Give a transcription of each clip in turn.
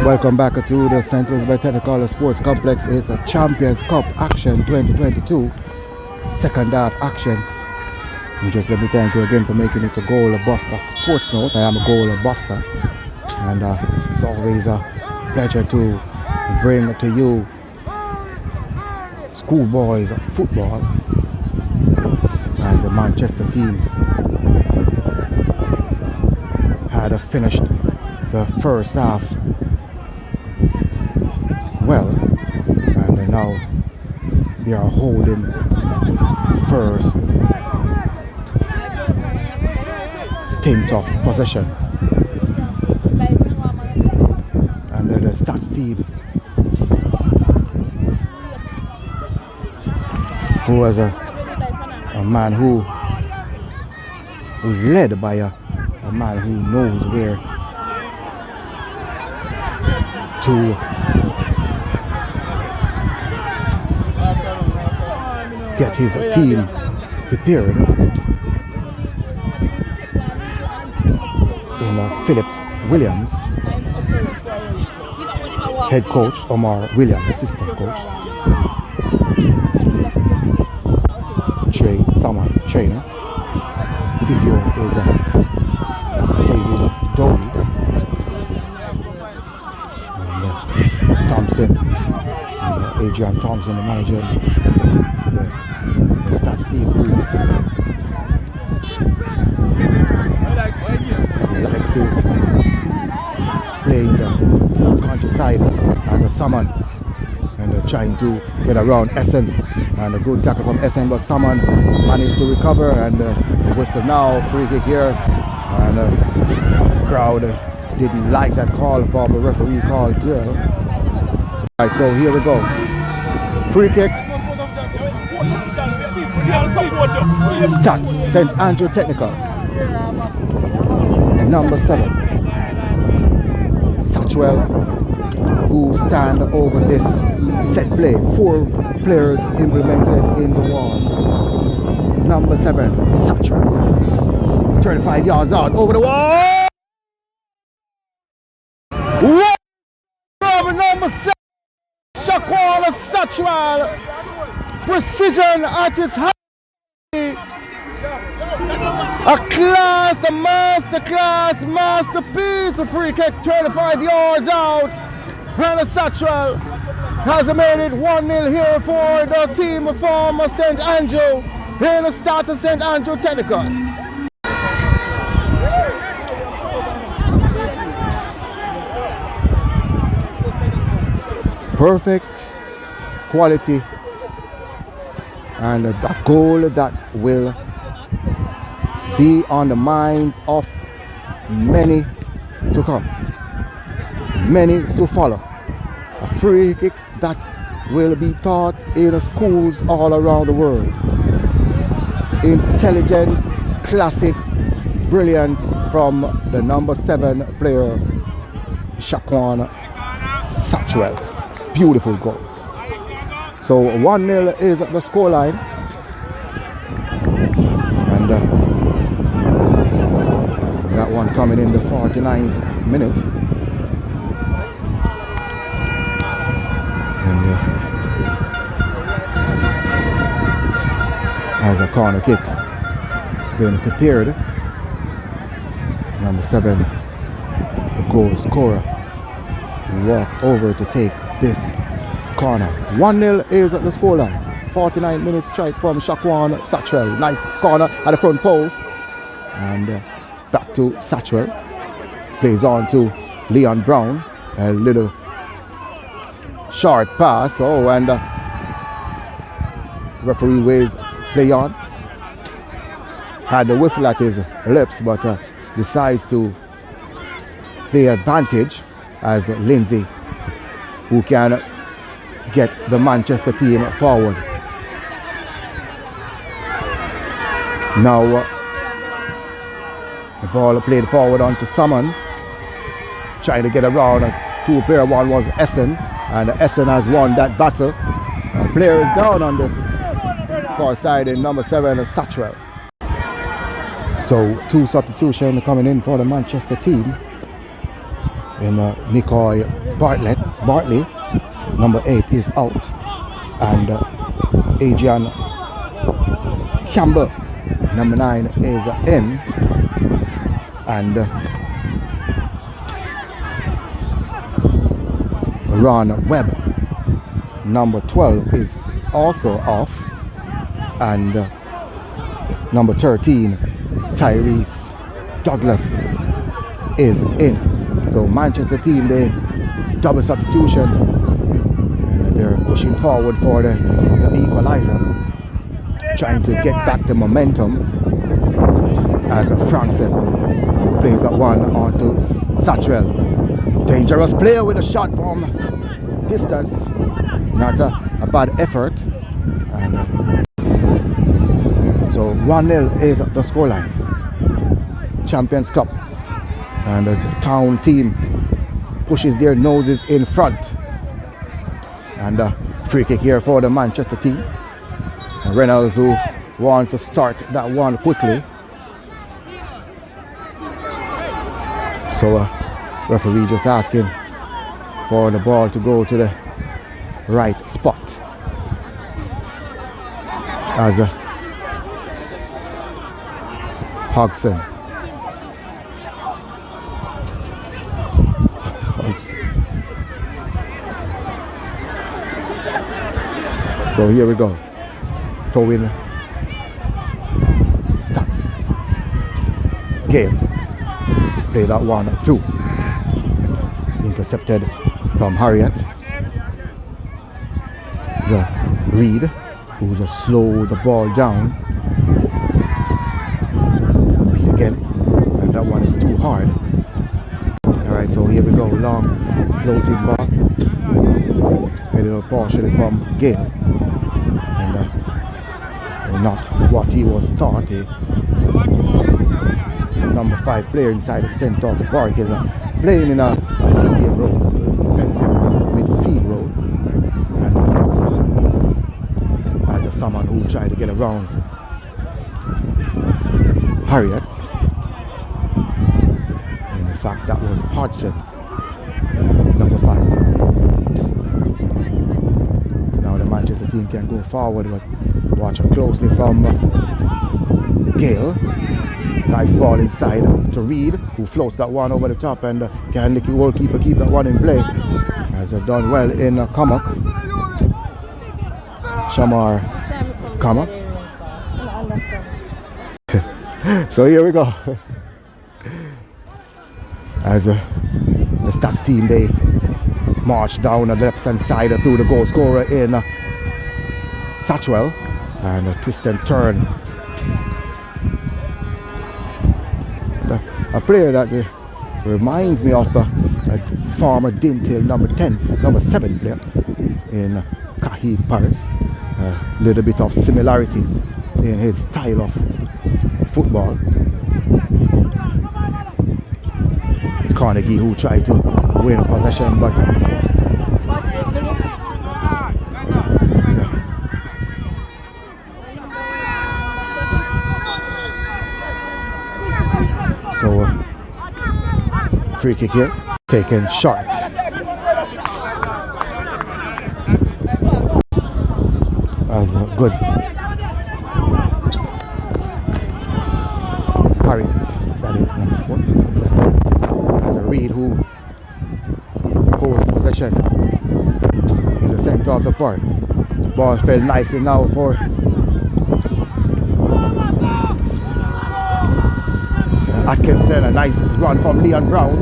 Welcome back to the St. Elizabeth Technical Sports Complex. It's a Champions Cup action 2022, second half action. And just let me thank you again for making it a Goal Buster Sports Note. I am a Goal Buster, and it's always a pleasure to bring to you schoolboys football as the Manchester team had finished the first half well, and now they are holding first stint of possession, and the Staths team, who was a man who's led by a man who knows where to get his team prepared in Philip Williams, head coach, Omar Williams, assistant coach, Trey Saman, trainer, physio is David Downey, and Thompson, Adrian Thompson, the manager, the Staths team, who likes to play in the countryside as a Salmon, and they're trying to get around Essen, and a good tackle from Essen, but Salmon managed to recover, and the whistle now, free kick here, and the crowd didn't like that call from the referee called. Right, so here we go. Free kick. Staths, St. Andrew Technical. And number 7, Satchwell, who stand over this set play. 4 players implemented in the wall. Number 7, Satchwell. 35 yards out over the wall. What? Number 7, Shaquan Satchwell. Precision at its height. A class, a masterclass, masterpiece. A free kick 25 yards out. And Satchwell has made it 1-0 here for the team from St. Andrew in the start of St. Andrew Technical. Perfect quality, and that goal that will be on the minds of many to come, many to follow. A free kick that will be taught in schools all around the world. Intelligent, classic, brilliant from the number 7 player, Shaquan Satchwell. Beautiful goal. So 1-0 is the scoreline, and that one coming in the 49th minute. And as a corner kick, it's been prepared. Number 7, the goal scorer, walks over to take this corner. 1-0 is at the scoreline. 49 minutes strike from Shaquan Satchwell. Nice corner at the front post. And back to Satchwell. Plays on to Leon Brown. A little short pass. Oh, and referee waves play on. Had the whistle at his lips, but decides to play advantage as Lindsay, who can get the Manchester team forward. Now the ball played forward onto Salmon, trying to get around a 2-player. One was Essen, and Essen has won that battle. Player is down on this far side in number 7, Satchwell. So 2 substitutions coming in for the Manchester team. In Nicoy Bartley, number 8, is out, and Adrian Campbell, number 9, is in, and Ron Webb, number 12, is also off, and number 13, Tyrese Douglas, is in. So Manchester team, they double substitution, and they're pushing forward for the equalizer, trying to get back the momentum, as Frankson plays that one onto Satchwell. Dangerous player with a shot from distance, not a bad effort, and so 1-0 is the scoreline. Champions Cup, and the town team pushes their noses in front, and free kick here for the Manchester team. And Reynolds, who wants to start that one quickly, so referee just asking for the ball to go to the right spot, as Hodgson so here we go, throw in Staths. Gale play that one through, intercepted from Harriet. The Reed, who just slow the ball down. Reed again, and that one is too hard. Alright, so here we go, long floating ball, headed up partially from Gale, and not what he was taught. Number 5 player inside the center of the park is playing in a CDM role, defensive midfield role, and as someone who tried to get around Harriet. And in fact, that was Hodgson, number 5. Now the Manchester team can go forward, but watch it closely from Gale. Nice ball inside to Reed, who floats that one over the top, and can the goalkeeper keep that one in play, as they've done well in Comac. Shamar Comac. So here we go, as the Staths team, they march down the left hand side through the goal scorer in Satchwell, and a twist and turn. A player that reminds me of a former Dintil number 7 player in Kahim Paris. A little bit of similarity in his style of football. It's Carnegie who tried to win possession, but so free kick here, taken short. As a good Harriet, that is number 4. As a Reed who holds possession in the center of the park. Ball fell nicely now for Atkinson. A nice run from Leon Brown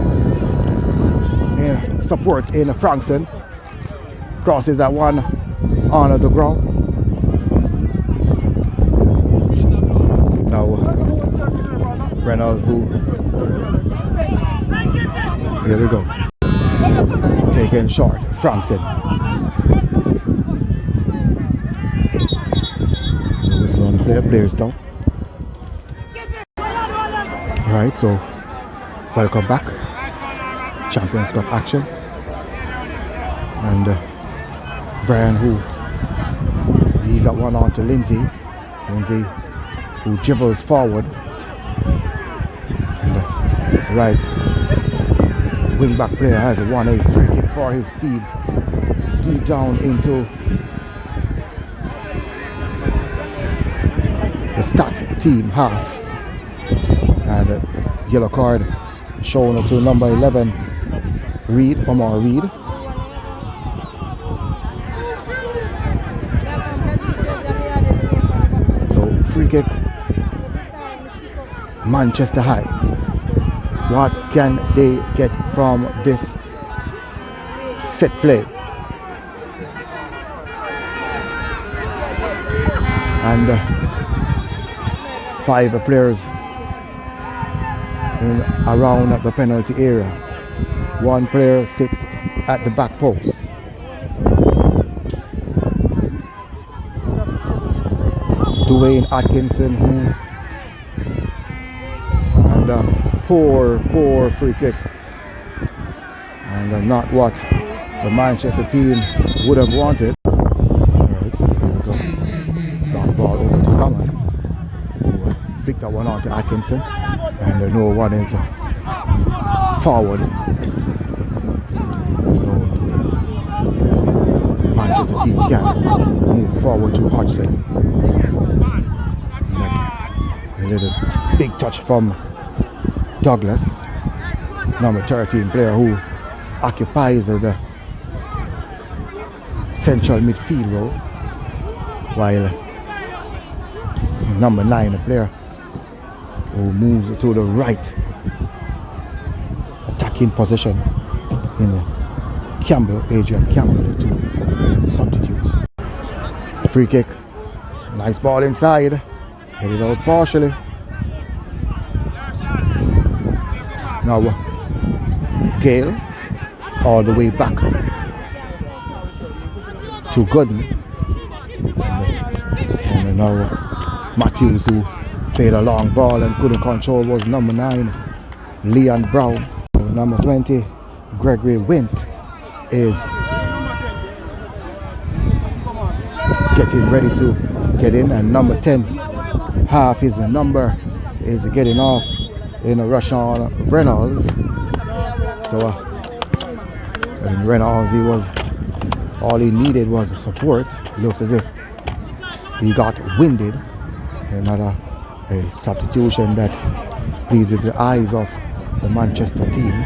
in support in Frankson. Crosses that one on the ground. Now Reynolds, who, here we go, taken short, Frankson. Whistle on the players down. Right, so welcome back, Champions Cup action, and Brian, who he's that one on to Lindsay, who dribbles forward, and right wing back player has won a free kick for his team deep down into the Staths team half, and a yellow card shown to number 11 Omar Reed. So free kick, Manchester High. What can they get from this set play? And 5 players in around the penalty area. 1 player sits at the back post. Dwayne Atkinson, and poor free kick, and not what the Manchester team would have wanted. Alright, so here we go. Long ball over to someone who flicked that one on to Atkinson, and no one is forward. So Manchester team can move forward to Hodgson. A little big touch from Douglas, number 13 player who occupies the central midfield role, while number 9 player who moves to the right attacking position in Adrian Campbell, the 2 substitutes. Free kick, nice ball inside, hit it out partially. Now Gale all the way back to Gooden, and now Matthews, who played a long ball and couldn't control, was number 9 Leon Brown. Number 20 Gregory Wint is getting ready to get in, and number 10 half is the number is getting off in a rush on Reynolds. So and Reynolds, all he needed was support. Looks as if he got winded. Another a substitution that pleases the eyes of the Manchester team,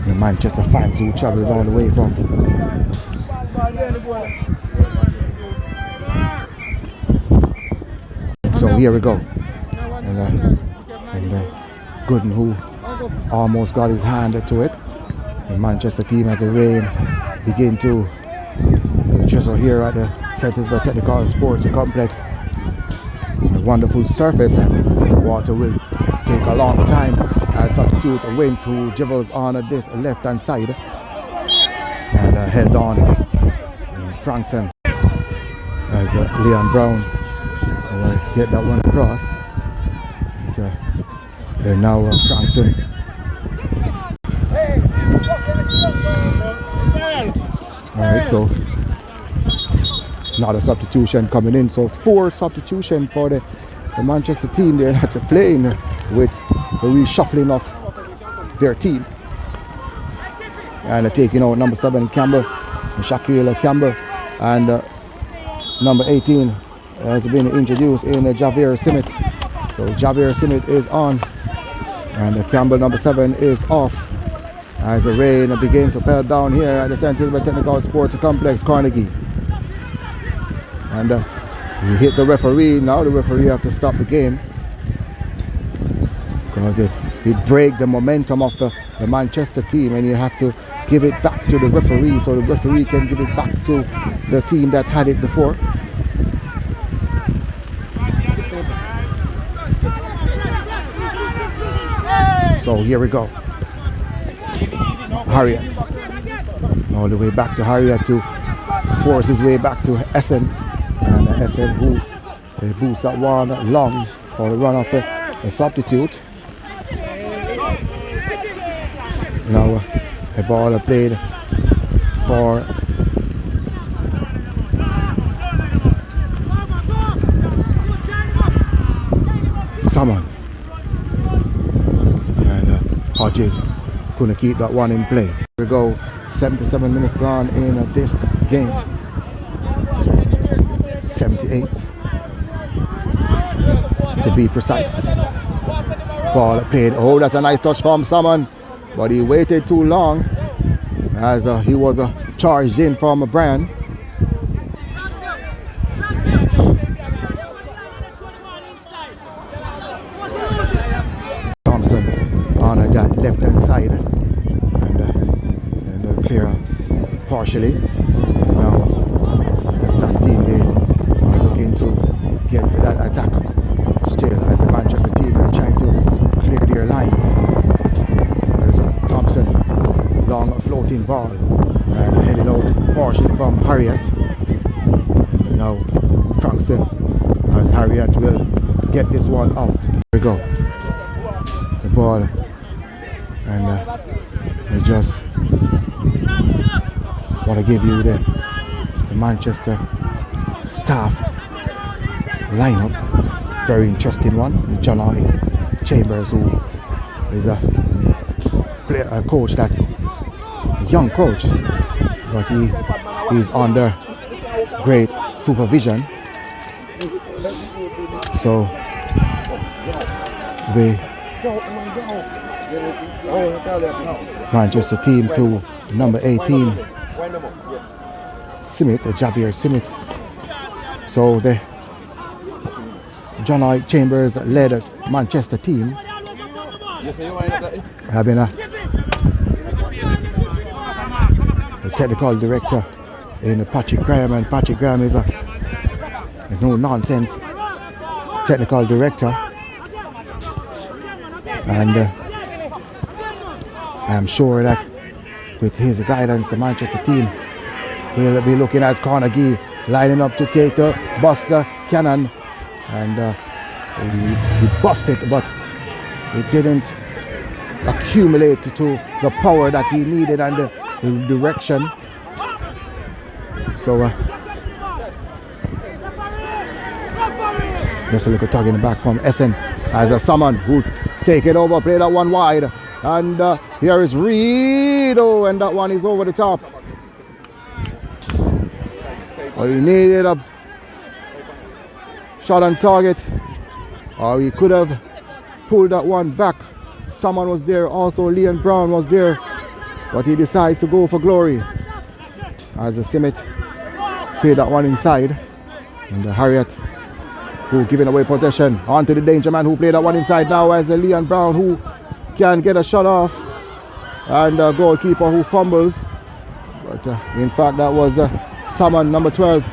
the Manchester fans who traveled all the way from so here we go, and Gooden, who almost got his hand to it. The Manchester team, as the rain begin to drizzle here at the Staths Technical Sports Complex. A wonderful surface, and water will take a long time as substitute Wint, who dribbles on this left hand side and held on Frankson as Leon Brown will get that one across. They're now Frankson. Alright, so not a substitution coming in, so 4 substitution for the Manchester team. They're not playing with the reshuffling of their team, and taking out number 7 Campbell, Shaquille Campbell, and number 18 has been introduced in Javier Simmet. So Javier Simmet is on, and Campbell, number 7, is off as the rain begins to pelt down here at the Staths Technical Sports Complex, Carnegie. And he hit the referee. Now the referee have to stop the game because it break the momentum of the Manchester team, and you have to give it back to the referee so the referee can give it back to the team that had it before. So here we go. Harriet, all the way back to Harriet to force his way back to Essen, and Essen who boosts that one long for the run of the substitute. Now a ball played for Salmon, and Hodges couldn't keep that one in play. Here we go, 77 minutes gone in this game. 78 to be precise. Ball played. Oh, that's a nice touch from Salmon, but he waited too long as he was charged in from Brian. Thompson on that left hand side and clear partially. Now the Staths team, they are looking to get that attack still as the Manchester team are trying to clear their lines. There's Thompson, long floating ball and headed out partially from Harriet. Now Frankson, as Harriet will get this one out. Here we go. The ball, and they just want to give you the Manchester staff lineup. Very interesting one. John Chambers, who is a coach, that young coach, but he's under great supervision. So the Manchester team to number 18 Simit, Javier Simit. So the John Chambers led Manchester team, having a technical director in Patrick Graham, and Patrick Graham is a no nonsense technical director, and I'm sure that with his guidance the Manchester team will be looking at Carnegie lining up to take the Buster Cannon, and he busted, but it didn't accumulate to the power that he needed and the direction. So just a little tug in the back from Essen as a Salmon who take it over, play that one wide, and here is Reed. Oh, and that one is over the top. Well, he needed a shot on target, or he could have pulled that one back. Someone was there, also Leon Brown was there, but he decides to go for glory as a Simit played that one inside, and Harriet, who giving away possession onto the danger man, who played that one inside now as Leon Brown, who can get a shot off, and a goalkeeper who fumbles, but in fact that was Salmon number 12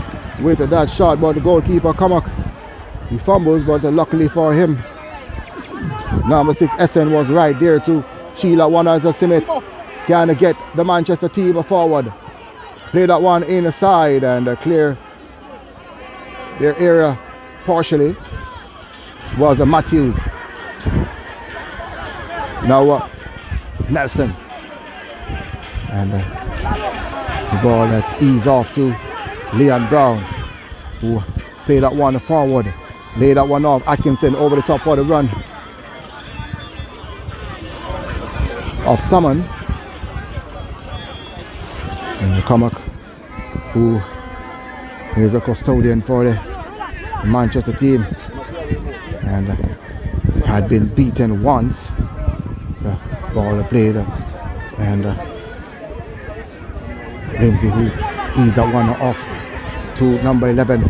with that shot, but the goalkeeper Kamak, he fumbles, but luckily for him number 6 Essen was right there to Sheila one as a Simit can get the Manchester team forward. Play that one inside and clear their area partially was Matthews. Now Nelson, and the ball that's eased off to Leon Brown, who played that one forward, laid that one off. Atkinson over the top for the run of Salmon, and the Kamak, who is a custodian for the Manchester team and had been beaten once. The ball played, and Lindsay, who eased that one off to number 11.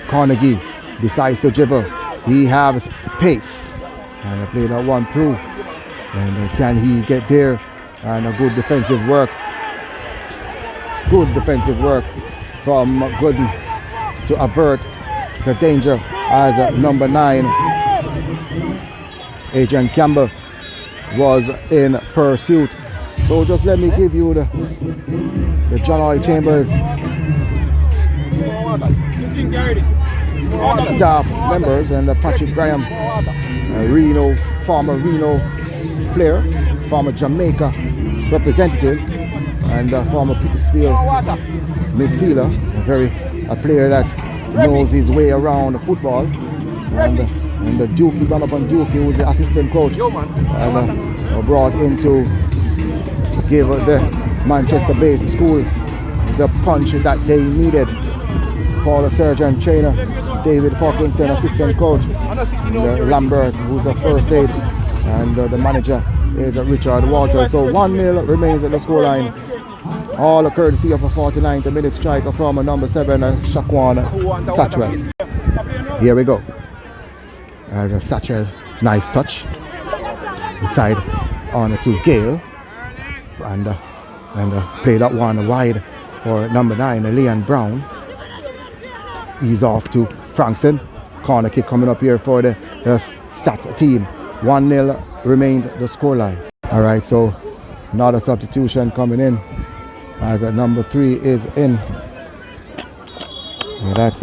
Carnegie decides to dribble. He has pace and played that one through. And can he get there? And a good defensive work. Good defensive work from Gooden to avert the danger as number 9, Adrian Campbell, was in pursuit. So just let me give you the John Chambers staff members and the Patrick Graham, former Reno player, former Jamaica representative, and former Petersfield midfielder, a player that knows his way around football, and And the Dookie, Donovan Dookie, who's the assistant coach, and brought in to give the Manchester-based school the punch that they needed. Paul, surgeon, trainer, David Parkinson, assistant coach, Lambert, who's the first aid, and the manager is Richard Walters. So 1-0 remains at the scoreline. All courtesy of a 49th minute striker from number 7, Shaquan Satchwell. Here we go. As a Satchwell, nice touch. Inside on to Gale. And play that one wide for number 9, Leon Brown. Ease off to Frankson. Corner kick coming up here for the Staths team. 1-0 remains the scoreline. Alright, so another substitution coming in as number 3 is in. And that's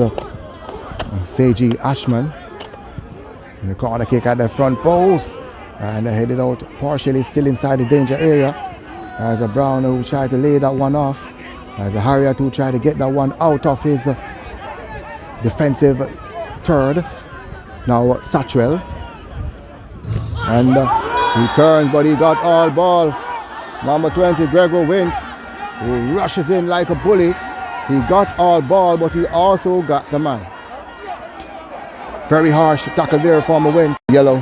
Seiji Ashman. And the corner kick at the front post. And headed out partially, still inside the danger area. As a Brown who tried to lay that one off. As a Harriet who tried to get that one out of his defensive third. Now Satchwell. And he turns, but he got all ball. Number 20, Gregor Wint, who rushes in like a bully. He got all ball, but he also got the man. Very harsh tackle there from a Wint. Yellow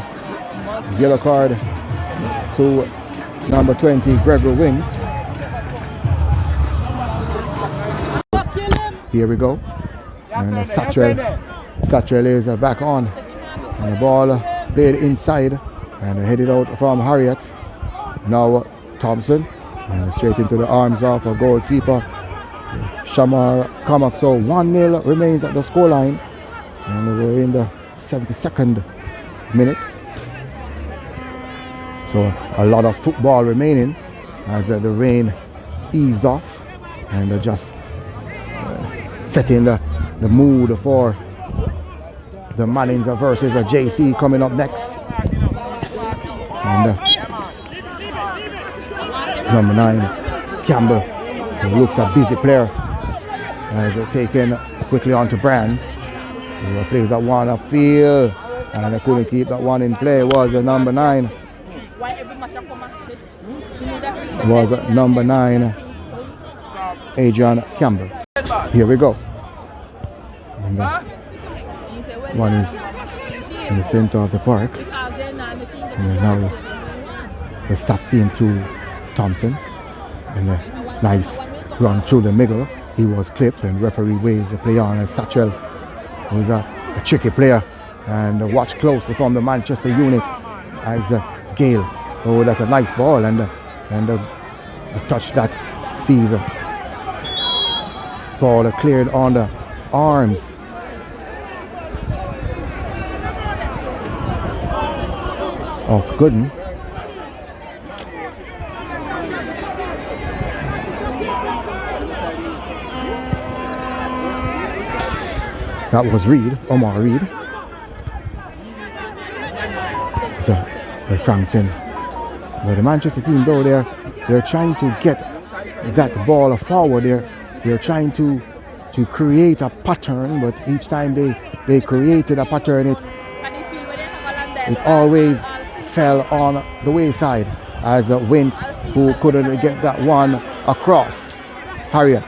card to number 20, Gregor Wint. Here we go. And Satchwell is back on. And the ball played inside and headed out from Harriet. Now Thompson. And straight into the arms of a goalkeeper, Shamar Kamak. So 1-0 remains at the scoreline. And we're in the 72nd minute. So a lot of football remaining as the rain eased off and just setting the mood for the Mannings versus the JC coming up next. And number 9, Campbell, who looks a busy player, has taken quickly on to Brand, who plays that one upfield, and they couldn't keep that one in play. Was number 9. Was number 9, Adrian Campbell. Here we go. And one is in the center of the park. And now the Staths team through Thompson. And a nice run through the middle. He was clipped and referee waves the play on. And Satchwell, who's a tricky player. And watch closely from the Manchester unit as Gale. Oh, that's a nice ball. And the touch that sees Paul cleared on the arms of Gooden. That was Reed, Omar Reed. So Frankson. But the Manchester team, though, they're trying to get that ball forward. They're trying to create a pattern, but each time they created a pattern, it always fell on the wayside as Wint, who couldn't get that one across. Harriet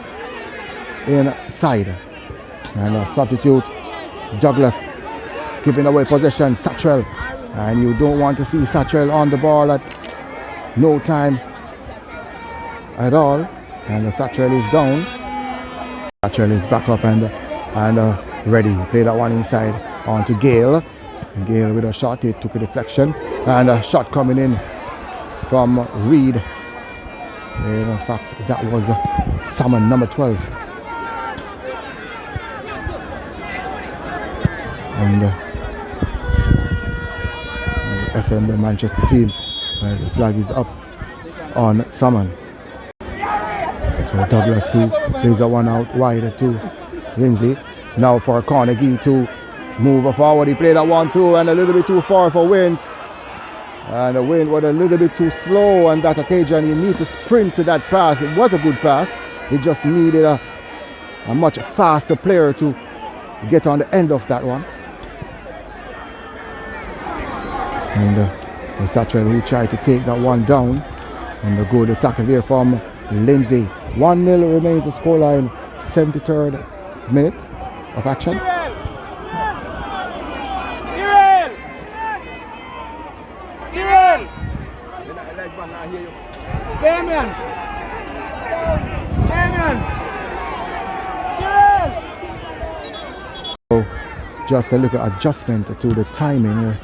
inside. And a substitute, Douglas, giving away possession, Satchwell. And you don't want to see Satchwell on the ball at no time at all. And Satchwell is down. Satchwell is back up and ready. Play that one inside on to Gale. And Gale with a shot, it took a deflection. And a shot coming in from Reed. And in fact, that was Salmon, number 12. And SN, the Manchester team, as the flag is up on Salmon. So Douglas, who plays that one out wide to Lindsay. Now for Carnegie to move forward. He played that one through and a little bit too far for Wint. And the Wint was a little bit too slow on that occasion. You need to sprint to that pass. It was a good pass. It just needed a much faster player to get on the end of that one. And the Satchel who tried to take that one down. And the good tackle there from Lindsay. 1-0 remains the scoreline. 73rd minute of action. So just a little adjustment to the timing here.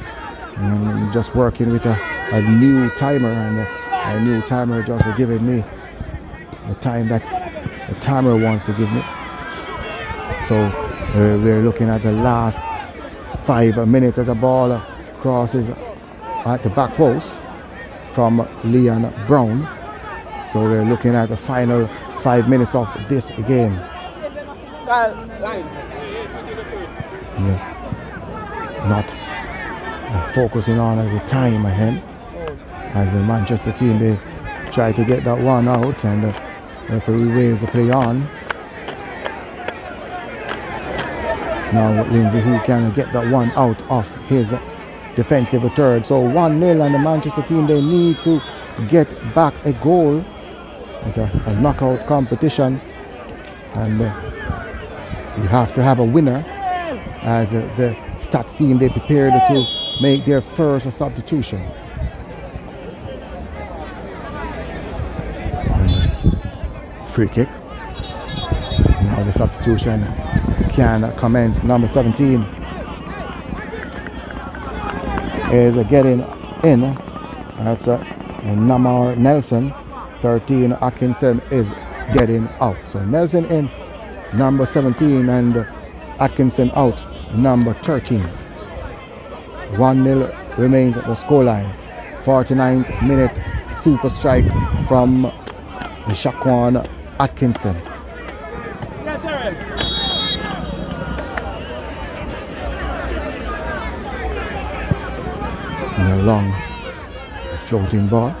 Just working with a new timer, and a new timer just giving me the time that the timer wants to give me. So we're looking at the last 5 minutes as the ball crosses at the back post from Leon Brown. So we're looking at the final 5 minutes of this game. Not focusing on the time ahead as the Manchester team, they try to get that one out, and the referee waves the play on. Now Lindsay who can get that one out of his defensive third. So 1-0, and the Manchester team, they need to get back a goal. It's a knockout competition, and you have to have a winner, as the Staths team, they prepared to make their first substitution. And free kick. Now the substitution can commence. Number 17 is getting in. That's Namar Nelson. 13 Atkinson is getting out. So Nelson in, number 17, and Atkinson out, number 13. 1-0 remains at the scoreline. 49th minute super strike from Shaquan Atkinson. And a long floating ball.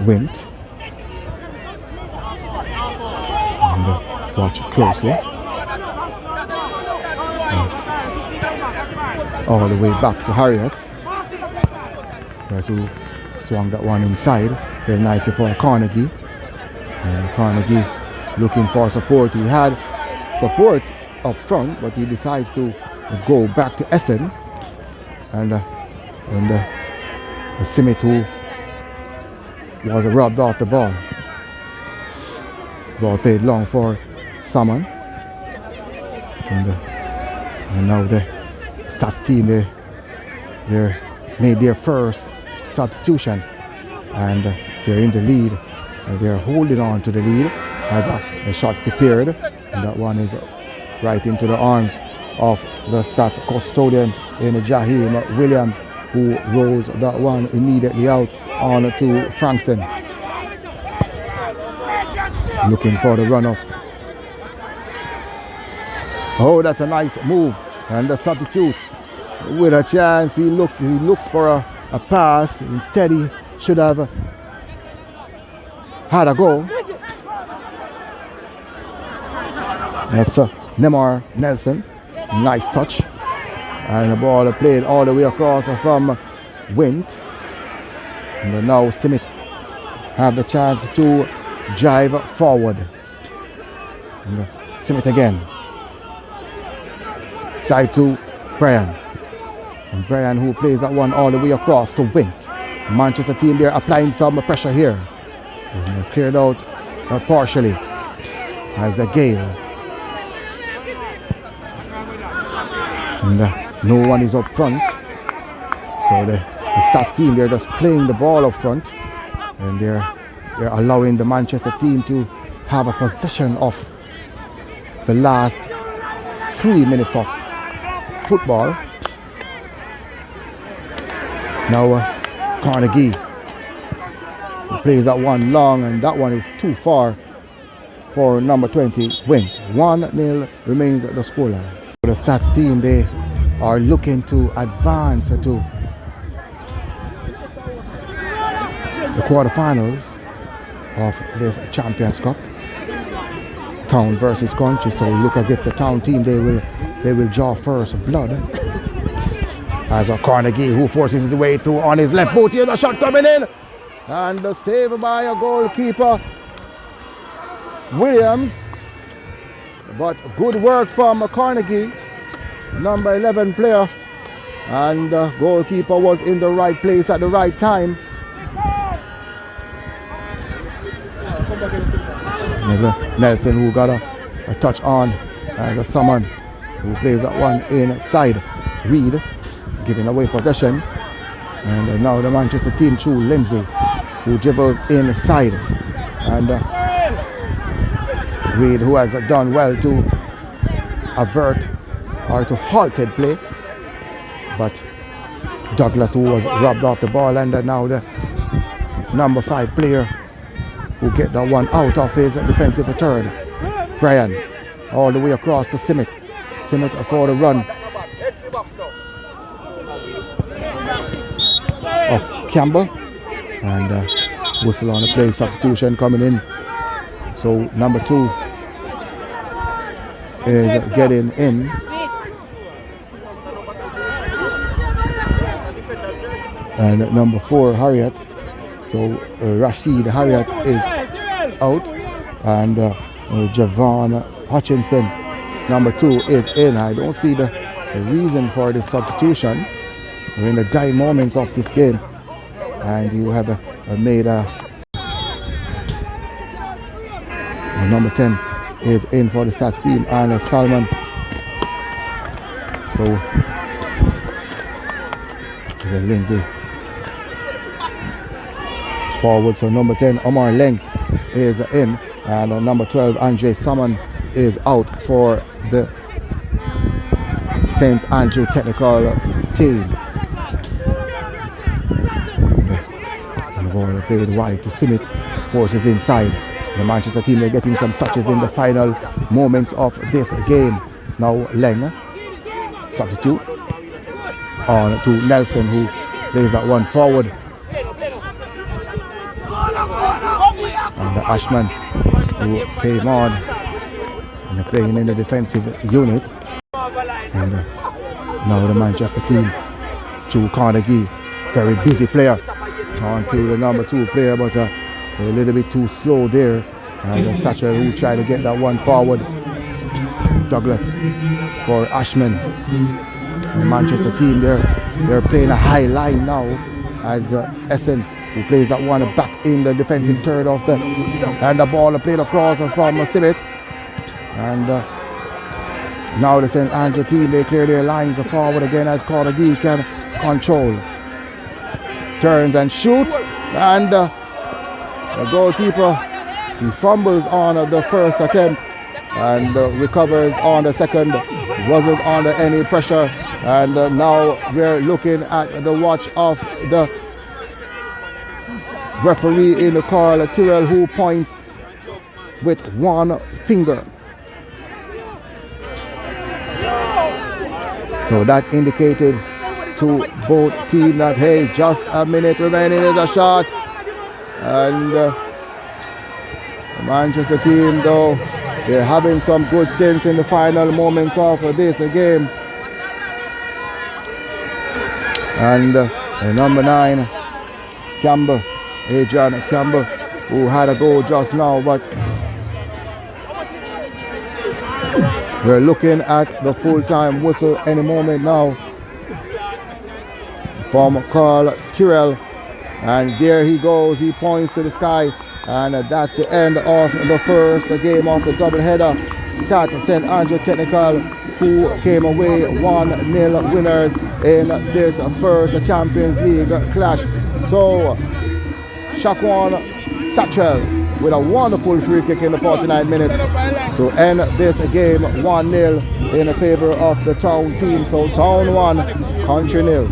Went. And watch it closely. All the way back to Harriet. Who swung that one inside. Very nicely for Carnegie. And Carnegie looking for support. He had support up front, but he decides to go back to Essen. And Simit, who was robbed off the ball. Ball played long for Salmon. And now the Staths team, they made their first substitution, and they're in the lead. They're holding on to the lead as a shot prepared, and that one is right into the arms of the Staths custodian in Jaheim Williams, who rolls that one immediately out on to Frankson. Looking for the runoff. Oh, that's a nice move. And the substitute with a chance. He looks for a pass. Instead, he should have had a goal. That's Nemar Nelson. Nice touch. And the ball played all the way across from Wint. And now Simit have the chance to drive forward. And Simit again. Side to Brian. And Brian, who plays that one all the way across to Wint. Manchester team there applying some pressure here. And cleared out partially as a Gale. And no one is up front. So the Staths team, they're just playing the ball up front. And they're allowing the Manchester team to have a possession of the last 3 minutes of football. Now Carnegie plays that one long, and that one is too far for number 20 Wint. 1-0 remains the scoreline. The Staths team, they are looking to advance to the quarterfinals of this Champions Cup. Town versus Country, so look as if the Town team, they will draw first blood as a Carnegie who forces his way through on his left boot. Here's a shot coming in, and the save by a goalkeeper Williams. But good work from Carnegie, number 11 player, and the goalkeeper was in the right place at the right time. Nelson who got a touch on, and a Summon who plays that one inside. Reed giving away possession, and now the Manchester team through Lindsay who dribbles inside, and Reed who has done well to avert or to halted play, but Douglas who was robbed off the ball, and now the number 5 player who get that one out of his defensive third. Brian all the way across to Simmet for the run of Campbell, and whistle on the play, substitution coming in. So number 2 is getting in, and number 4 Harriet. So Rashid Harriet is out, and Javon Hutchinson, number 2, is in. I don't see the reason for this substitution. We're in the dying moments of this game, and you have made number 10 is in for the Staths team, and Salmon. So Lindsay forward, so number 10 Omar Leng is in, and number 12 Andre Salmon is out for the St. Andrew Technical team. And the ball played wide to Simmet, forces inside. The Manchester team, they're getting some touches in the final moments of this game. Now Leng, substitute on to Nelson who plays that one forward. And Ashman who came on and playing in the defensive unit. And now the Manchester team through Carnegie, very busy player, on to the number 2 player, but a little bit too slow there, and Satchel who tried to get that one forward. Douglas for Ashman. The Manchester team, they're playing a high line now, as Essen who plays that one back in the defensive third of the, and the ball played across from Simmet, and now the St. Andrew team, they clear their lines forward again as Carnegie can control, turns and shoot, and the goalkeeper, he fumbles on the first attempt and recovers on the second, wasn't under any pressure, and now we're looking at the watch of the referee in the Carl Tyrrell, who points with one finger. So that indicated to both teams that, hey, just a minute remaining is a shot. And the Manchester team, though, they're having some good stints in the final moments of this game. And number 9, Campbell, Adrian Campbell, who had a goal just now, but we're looking at the full-time whistle any moment now from Carl Tyrrell, and there he goes, he points to the sky, and that's the end of the first game of the doubleheader. Staths St. Andrew Technical, who came away 1-0 winners in this first Champions League clash. So Shaquan Satchel with a wonderful free kick in the 49 minutes to end this game 1-0 in favor of the Town team. So Town 1, Country 0.